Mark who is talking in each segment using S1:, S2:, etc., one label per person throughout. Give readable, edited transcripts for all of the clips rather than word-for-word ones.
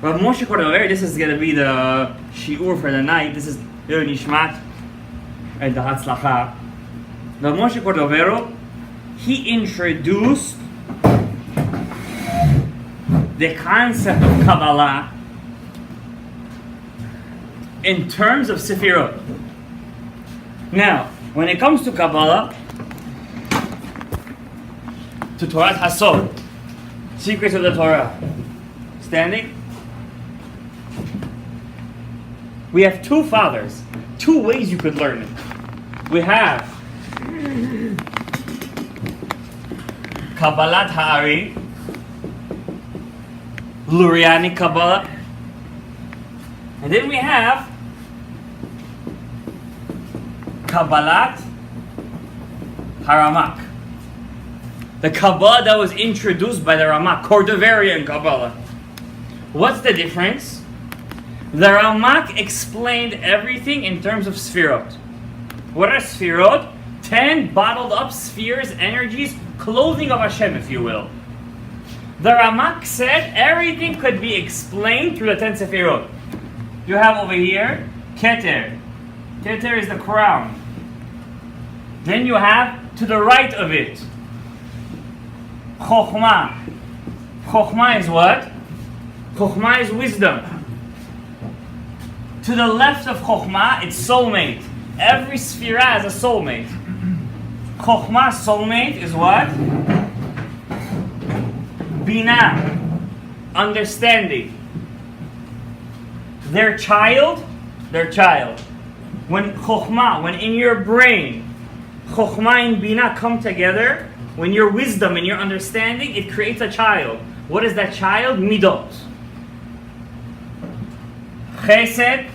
S1: Rav Moshe Cordovero, this is going to be the shiur for the night. This is Nishmat and the Hatzlacha. Rav Moshe Cordovero, he introduced the concept of Kabbalah in terms of Sefirot. Now, when it comes to Kabbalah, to Torah Hasod, secrets of the Torah, standing, we have two fathers, two ways you could learn it. We have Kabbalat HARI, Luriani Kabbalah, and then we have Kabbalat HaRamak, the Kabbalah that was introduced by the Ramak, Cordoverian Kabbalah. What's the difference? The Ramak explained everything in terms of Sfirot. What are Sfirot? 10 bottled up spheres, energies, clothing of Hashem, if you will. The Ramak said everything could be explained through the 10 Sefirot. You have over here Keter. Keter is the crown. Then you have to the right of it Chokhmah. Chokhmah is what? Chokhmah is wisdom. To the left of Chokhmah, it's soulmate. Every sphera has a soulmate. Chokhmah soulmate is what? Binah, understanding. Their child. When Chokhmah, when in your brain, Chokhmah and Binah come together, when your wisdom and your understanding, it creates a child. What is that child? Midot. Chesed,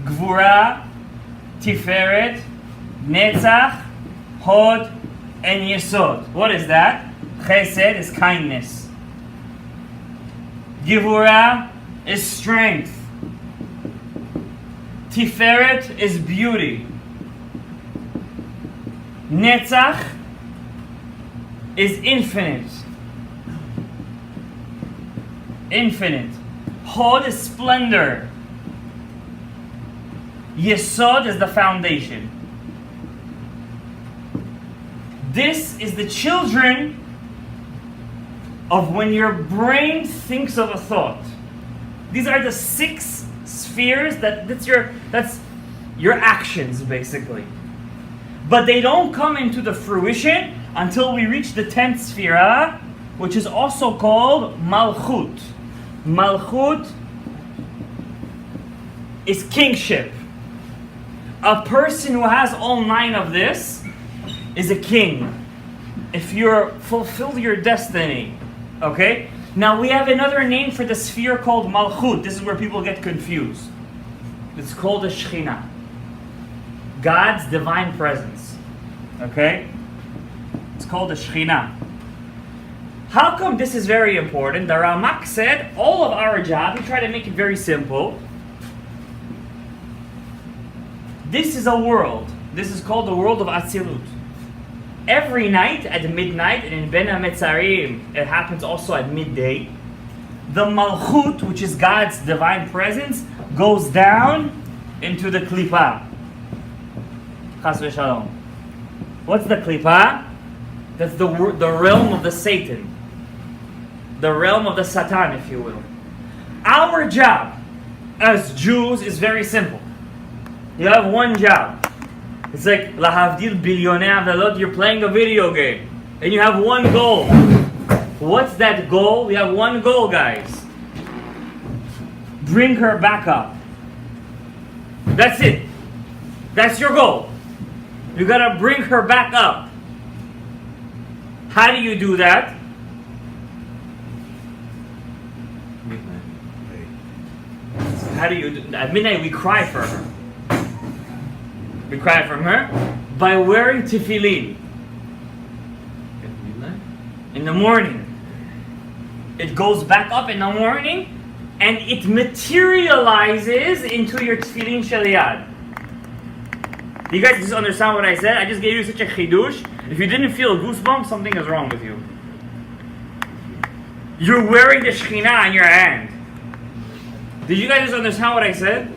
S1: Gvura, Tiferet, Netzach, Hod, and Yesod. What is that? Chesed is kindness. Gvura is strength. Tiferet is beauty. Netzach is infinite. Infinite. Hod is splendor. Yesod is the foundation. This is the children of when your brain thinks of a thought. These are the 6 spheres that's your actions, basically. But they don't come into the fruition until we reach the 10th sphera, which is also called Malchut. Malchut is kingship. A person who has all 9 of this is a king. If you're fulfilled your destiny. Okay? Now we have another name for the sphere called Malchut. This is where people get confused. It's called the Shekhinah. God's divine presence. Okay? It's called the Shekhinah. How come this is very important? The Ramak said all of our job, we try to make it very simple. This is a world. This is called the world of Atzilut. Every night at midnight, and in Ben HaMetzarim, it happens also at midday, the Malchut, which is God's divine presence, goes down into the Klippa. Chas v'shalom. What's the Klippa? That's the realm of the Satan. The realm of the Satan, if you will. Our job as Jews is very simple. You have one job. It's like lahavdil bilyonei avalot. You're playing a video game, and you have one goal. What's that goal? We have one goal, guys. Bring her back up. That's it. That's your goal. You gotta bring her back up. How do you do that? How do you do? At midnight we cry for her. We cry from her by wearing tefillin.
S2: At midnight?
S1: In the morning. It goes back up in the morning and it materializes into your tefillin shaliyad. Do you guys just understand what I said? I just gave you such a chidush. If you didn't feel a goosebump, something is wrong with you. You're wearing the Shekhinah in your hand. Did you guys understand what I said?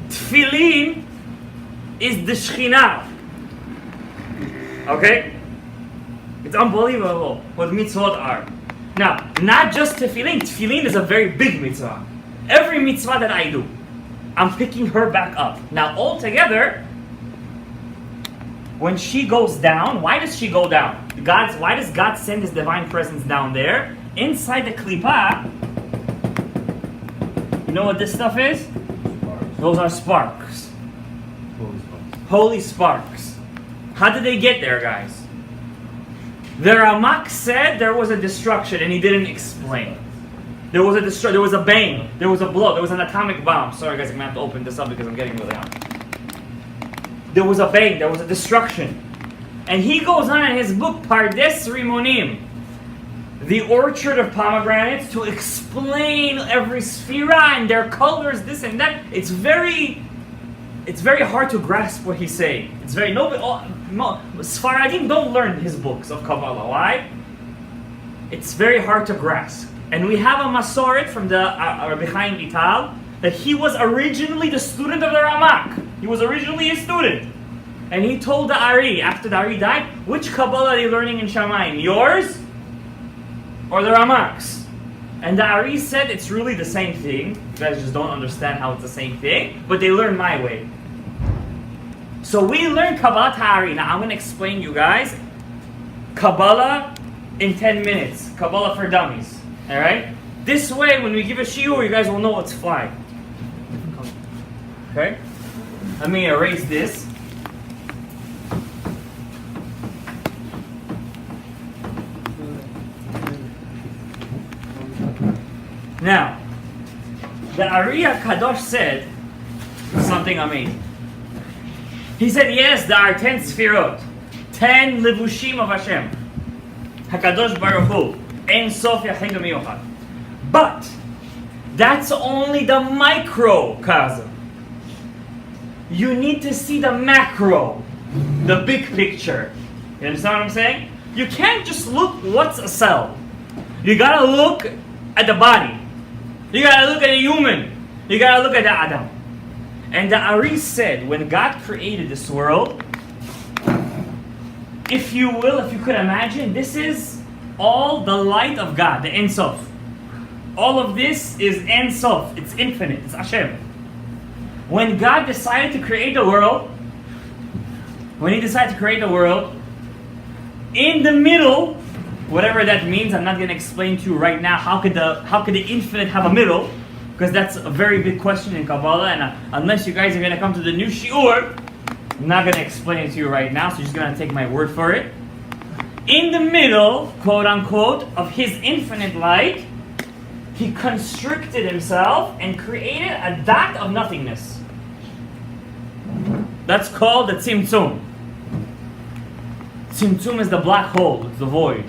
S1: Tefillin is the Shekhinah. Okay? It's unbelievable what mitzvot are. Now, not just tefillin. Tefillin is a very big mitzvah. Every mitzvah that I do, I'm picking her back up. Now, altogether, when she goes down, why does she go down? Why does God send His divine presence down there? Inside the klippah, you know what this stuff is?
S2: Sparks.
S1: Those are sparks.
S2: Holy sparks.
S1: Holy sparks. How did they get there, guys? The Ramak said there was a destruction and he didn't explain. There was a bang, there was a blow, there was an atomic bomb. Sorry guys, I'm going to have to open this up because I'm getting really hot. There was a bang, there was a destruction. And he goes on in his book, Pardes Rimonim, the orchard of pomegranates, to explain every sphera and their colors, this and that. It's very hard to grasp what he's saying. It's very Sfaradim don't learn his books of Kabbalah. Why? It's very hard to grasp. And we have a Masoret from the Rabbi Chaim Vital that he was originally the student of the Ramak. He was originally a student. And he told the ARI, after the ARI died, which Kabbalah are you learning in Shamayim? Yours or the Ramak's? And the ARI said it's really the same thing. You guys just don't understand how it's the same thing, but they learn my way. So we learn Kabbalah ARI. Now I'm going to explain you guys Kabbalah in 10 minutes. Kabbalah for dummies. Alright? This way, when we give a shiur, you guys will know what's flying. Okay? Let me erase this. Now, the ARI HAKADOSH said something amazing. He said, yes, there are 10 sfirot, 10 levushim of Hashem. HaKadosh Baruch Hu, Ein Sof Yachid U'Miyuchad. But, that's only the microcosm. You need to see the macro, the big picture. You understand what I'm saying? You can't just look what's a cell. You gotta look at the body. You gotta look at a human. You gotta look at the Adam. And the ARI said, when God created this world, if you could imagine, this is all the light of God, the Ein Sof. All of this is Ein Sof. It's infinite. It's Hashem. When God decided to create the world, in the middle, whatever that means, I'm not going to explain to you right now. How could the infinite have a middle? Because that's a very big question in Kabbalah, and unless you guys are going to come to the new shiur, I'm not going to explain it to you right now, so you're just going to take my word for it. In the middle, quote unquote, of his infinite light, he constricted himself and created a dot of nothingness. That's called the Tzimtzum. Tzimtzum is the black hole, it's the void.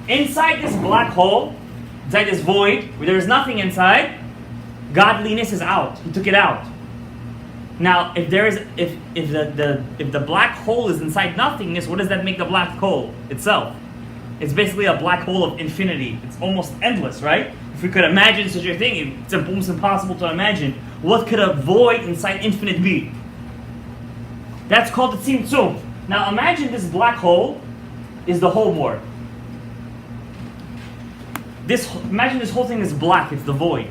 S1: Inside this black hole, inside this void, where there is nothing inside, godliness is out. He took it out. Now, if the black hole is inside nothingness, what does that make the black hole itself? It's basically a black hole of infinity. It's almost endless, right? If we could imagine such a thing, it's almost impossible to imagine. What could a void inside infinite be? That's called the Tzimtzum. Now imagine this black hole is the whole board. Imagine this whole thing is black, it's the void.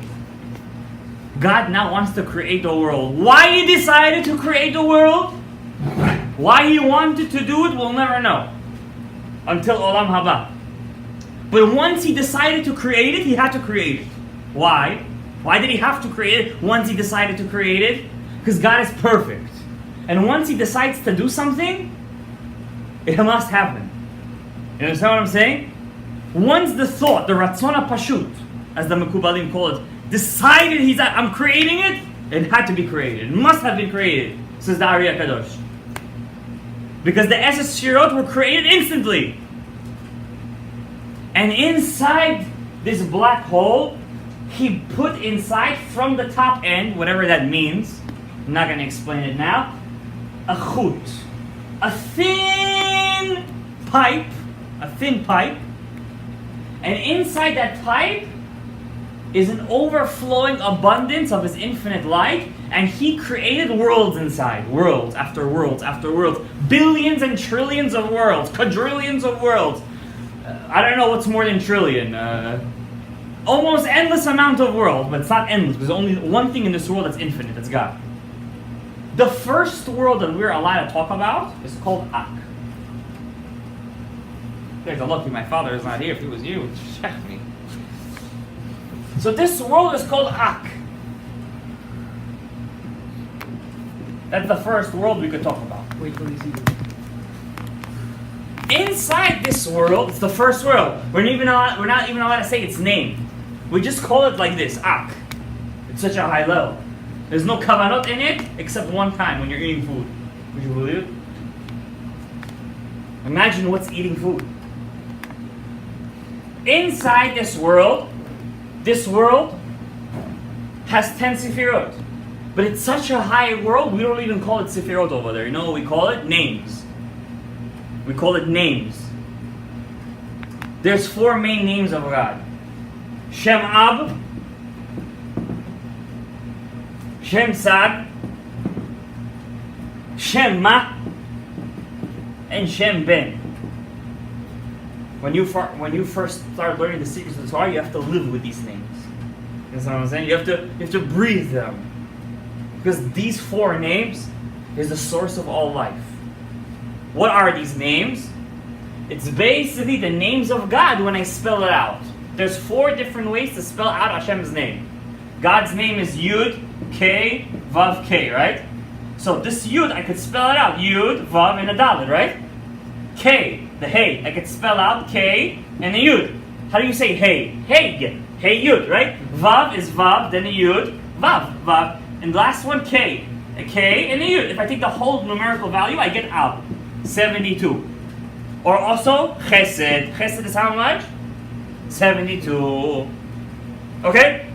S1: God now wants to create the world. Why He decided to create the world? Why He wanted to do it, we'll never know. Until Olam Haba. But once He decided to create it, He had to create it. Why? Why did He have to create it once He decided to create it? Because God is perfect. And once He decides to do something, it must happen. You understand what I'm saying? Once the thought, the Ratzon HaPashut, as the Mekubalim call it, decided I'm creating it, it had to be created. It must have been created, says the ARI HAKADOSH. Because the Eshes Shirot were created instantly. And inside this black hole, He put inside from the top end, whatever that means, I'm not going to explain it now, a chut, a thin pipe, and inside that pipe, is an overflowing abundance of His infinite light, and He created worlds inside. Worlds after worlds after worlds. Billions and trillions of worlds. Quadrillions of worlds. I don't know what's more than trillion. Almost endless amount of worlds, but it's not endless. There's only one thing in this world that's infinite. That's God. The first world that we're allowed to talk about is called Ak. There's a lucky my father is not here. If he was you, check me. So this world is called Ak. That's the first world we could talk about.
S3: Wait till you see it.
S1: Inside this world, it's the first world. We're not even allowed to say its name. We just call it like this, Ak. It's such a high level. There's no kavanot in it except one time when you're eating food. Would you believe it? Imagine what's eating food. Inside this world has 10 sefirot. But it's such a high world, we don't even call it sefirot over there. You know what we call it? Names. We call it names. There's 4 main names of God. Shem Ab, Shem Sad, Shem Ma, and Shem Ben. When you first start learning the secrets of the Torah, you have to live with these names. You know what I'm saying? You have to breathe them. Because these 4 names is the source of all life. What are these names? It's basically the names of God when I spell it out. There's 4 different ways to spell out Hashem's name. God's name is Yud, K, Vav, K, right? So this Yud, I could spell it out. Yud, Vav, and a Dalet, right? K, the Hey, I could spell out K and a Yud. How do you say Hey? Hey, Hey Yud, right? Vav is Vav, then a Yud, Vav, Vav. And the last one, K. A K and a Yud. If I take the whole numerical value, I get Ab, 72. Or also, Chesed. Chesed is how much? 72. Okay?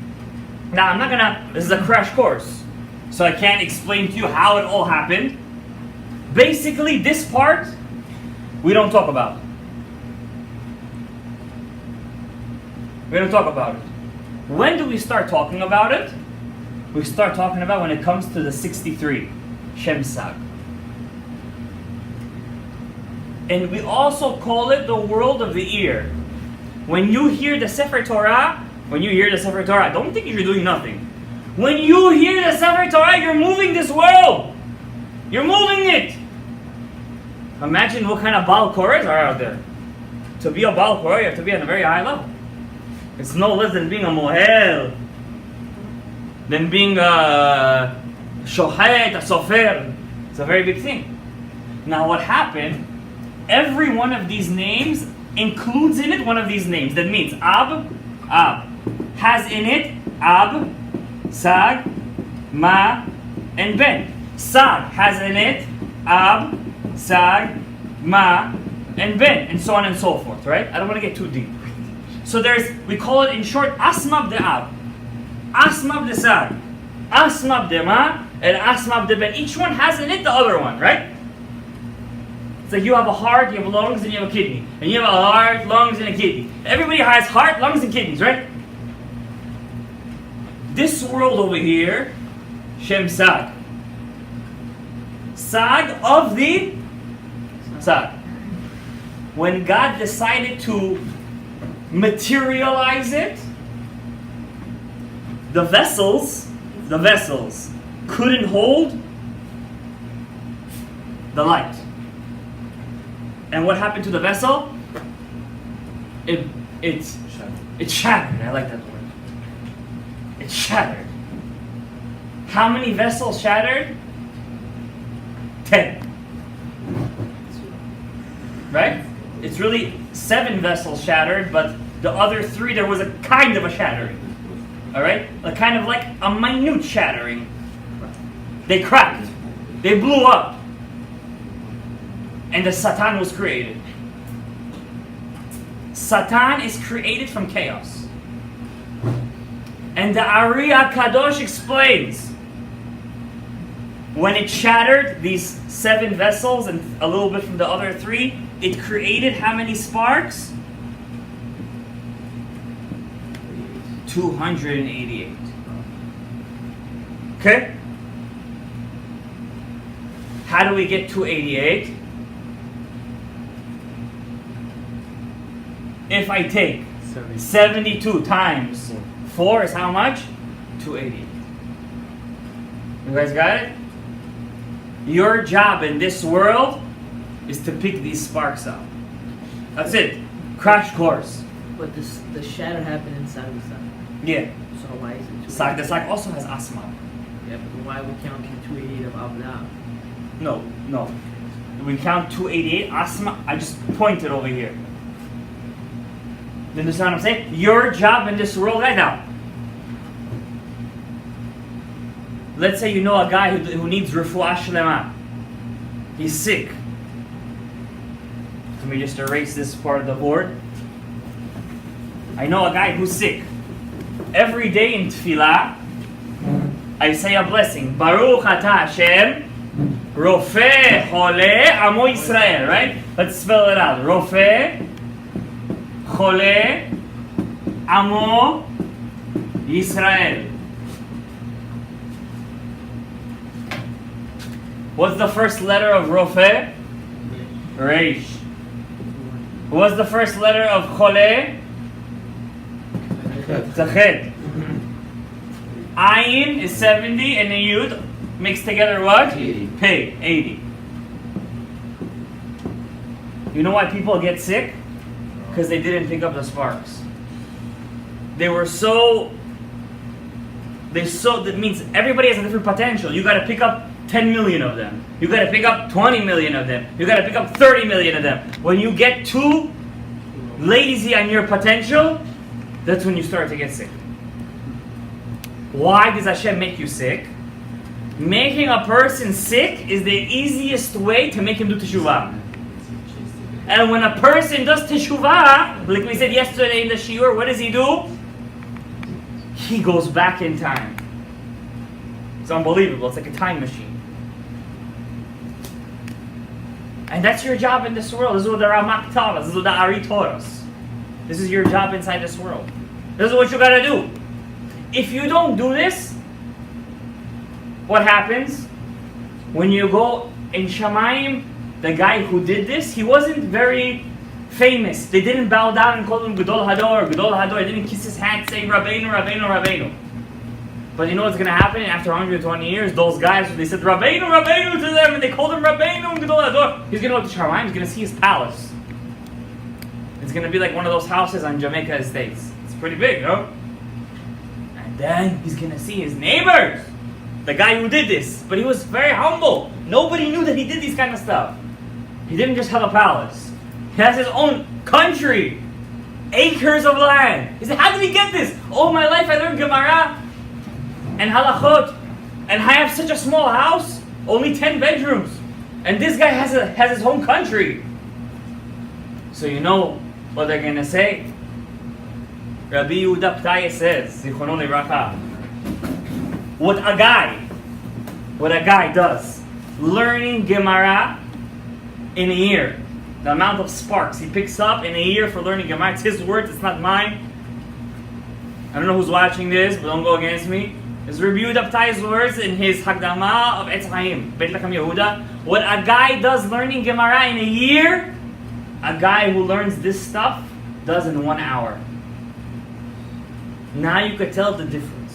S1: Now, I'm not gonna, this is a crash course, so I can't explain to you how it all happened. Basically, this part, we don't talk about. We don't talk about it. When do we start talking about it? We start talking about when it comes to the 63, Shem Sag. And we also call it the world of the ear. When you hear the Sefer Torah, don't think you're doing nothing. When you hear the Sefer Torah, you're moving this world. You're moving it. Imagine what kind of Baal Korahs are out there. To be a Baal Korah, you have to be at a very high level. It's no less than being a Mohel, than being a Shohet, a Sofer. It's a very big thing. Now what happened, every one of these names includes in it one of these names. That means Ab, has in it Ab, Sag, Ma, and Ben. Sag has in it Ab, Sag, Ma, and Ben, and so on and so forth, right? I don't want to get too deep. So we call it in short, Asmab de Ab, Asmab de Sag, Asmab de Ma, and Asmab de Ben. Each one has in it the other one, right? It's like you have a heart, you have lungs, and you have a kidney. And you have a heart, lungs, and a kidney. Everybody has heart, lungs, and kidneys, right? This world over here, Shem Sag. Sag of the Sag. When God decided to materialize it, the vessels couldn't hold the light. And what happened to the vessel? It shattered. I like that word. It shattered. How many vessels shattered? 10. Right? It's really 7 vessels shattered, but the other 3 there was a kind of a shattering. Alright? A kind of like a minute shattering. They cracked. They blew up. And the Satan was created. Satan is created from chaos. And the ARI HAKADOSH explains, when it shattered these 7 vessels and a little bit from the other 3, it created how many sparks? 288. Okay? How do we get 288? If I take 72 times 4 is how much? 288. You guys got it? Your job in this world is to pick these sparks up. That's it. Crash course.
S3: But the shadow happened inside the sun.
S1: Yeah.
S3: So why is it 288?
S1: The sack also has asma.
S3: Yeah, but why we count the 288 of Abna?
S1: No. We count 288 asma. I just pointed over here. You understand what I'm saying? Your job in this world right now. Let's say you know a guy who needs refuah shlema. He's sick. Let me just erase this part of the board. I know a guy who's sick. Every day in tefillah, I say a blessing. Baruch atah Hashem, Rofeh Chole Amo Yisrael. Right? Let's spell it out. Rofeh Chole Amo Yisrael. What's the first letter of Rofeh? Reish. What's the first letter of Chole? Zached. Ayin is 70 and the Yud mixed together what?
S2: 80.
S1: Pei, 80. You know why people get sick? Because they didn't pick up the sparks. That means everybody has a different potential. You got to pick up 10 million of them. You got to pick up 20 million of them. You got to pick up 30 million of them. When you get too lazy on your potential, that's when you start to get sick. Why does Hashem make you sick? Making a person sick is the easiest way to make him do teshuvah. And when a person does teshuvah, like we said yesterday in the shiur, what does he do? He goes back in time. It's unbelievable. It's like a time machine. And that's your job in this world. This is what the Ramak taught us. This is what the ARI taught us. This is your job inside this world. This is what you gotta do. If you don't do this, what happens? When you go in Shamayim, the guy who did this, he wasn't very famous. They didn't bow down and call him Gadol Hador, Gadol Hador. They didn't kiss his hand saying Rabbeinu, Rabbeinu, Rabbeinu. But you know what's gonna happen? After 120 years, those guys, they said Rabbeinu, Rabbeinu to them, and they called him Rabbeinu and Gadol Hador. He's gonna look to Shamayim, he's gonna see his palace. It's gonna be like one of those houses on Jamaica Estates. It's pretty big, no? And then he's gonna see his neighbors. The guy who did this. But he was very humble. Nobody knew that he did these kind of stuff. He didn't just have a palace. He has his own country. Acres of land. He said, how did he get this? All my life I learned Gemara and Halachot. And I have such a small house. Only 10 bedrooms. And this guy has his home country. So you know what they're going to say? Rabbi Yehuda Ptaya says, Zichrono Livracha, what a guy does, learning Gemara in a year, the amount of sparks he picks up in a year for learning Gemara, it's his words, it's not mine. I don't know who's watching this, but don't go against me. It's Rabbi Yehuda Ptaya's words in his Hakdama of Etz Chaim, Beit Lechem Yehuda. What a guy does learning Gemara in a year, a guy who learns this stuff does in 1 hour. Now you could tell the difference.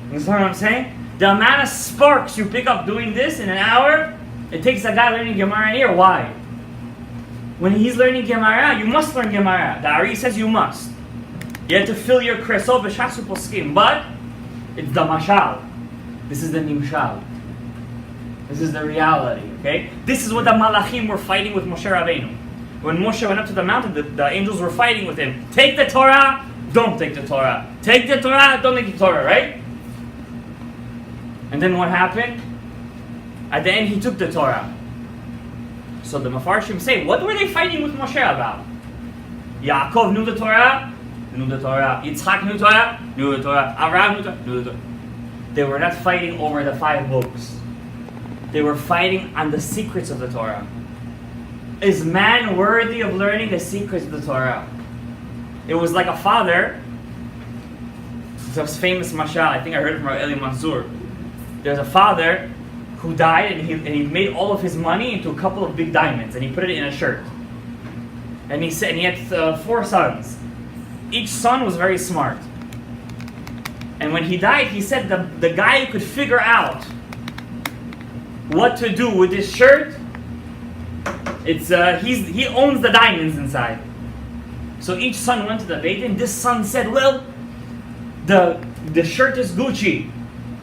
S1: You understand what I'm saying? The amount of sparks you pick up doing this in an hour, it takes a guy learning Gemara in a year. Why? When he's learning Gemara, you must learn Gemara. The ARI says you must. You have to fill your kreso b'shasu poskim. But it's the mashal. This is the nimshal. This is the reality. Okay? This is what the malachim were fighting with Moshe Rabbeinu. When Moshe went up to the mountain, the angels were fighting with him. Take the Torah, don't take the Torah. Take the Torah, don't take the Torah, right? And then what happened? At the end, he took the Torah. So the Mefarshim say, what were they fighting with Moshe about? Yaakov knew the Torah, knew the Torah. Yitzchak knew the Torah, knew the Torah. Abraham knew the Torah, knew the Torah. They were not fighting over the 5 books. They were fighting on the secrets of the Torah. Is man worthy of learning the secrets of the Torah? It was like a father It's a famous mashal. I think I heard it from Eli Mansour. There's a father who died, and he made all of his money into a couple of big diamonds, and he put it in a shirt. And he said, and he had 4 sons. Each son was very smart. And when he died, he said the guy who could figure out what to do with this shirt, he owns the diamonds inside. So each son went to the Beit Din. This son said, well, the shirt is Gucci.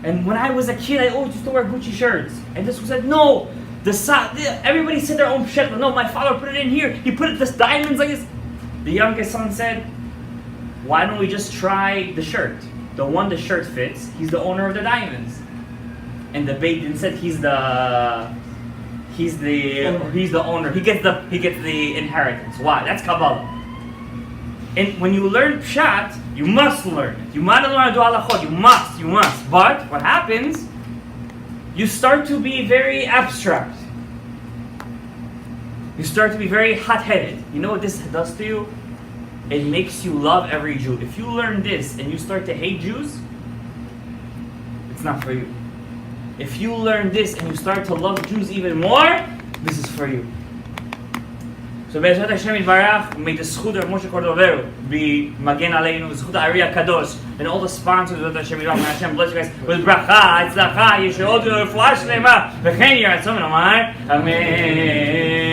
S1: And when I was a kid, I always used to wear Gucci shirts. And this one said, no, everybody said their own shit. No, my father put it in here. He put this diamonds like this. The youngest son said, why don't we just try the shirt? The one the shirt fits, he's the owner of the diamonds. And the Beit Din said he's the owner. He gets the inheritance. Why? That's Kabbalah. And when you learn Pshat, you must learn it. You might not learn to do halachot. You must. But what happens? You start to be very abstract. You start to be very hot-headed. You know what this does to you? It makes you love every Jew. If you learn this and you start to hate Jews, it's not for you. If you learn this and you start to love Jews even more, this is for you. So Be'ezrat Hashem Yitbarach, may the zchut of Moshe Cordovero be Magen Aleinu, zchut ARI HAKADOSH, and all the sponsors of Hashem Yitbarach. May Hashem bless you guys with bracha, hatzlacha, yeshuot, refuah shlema, v'chen yiratzon v'nomar. Amen.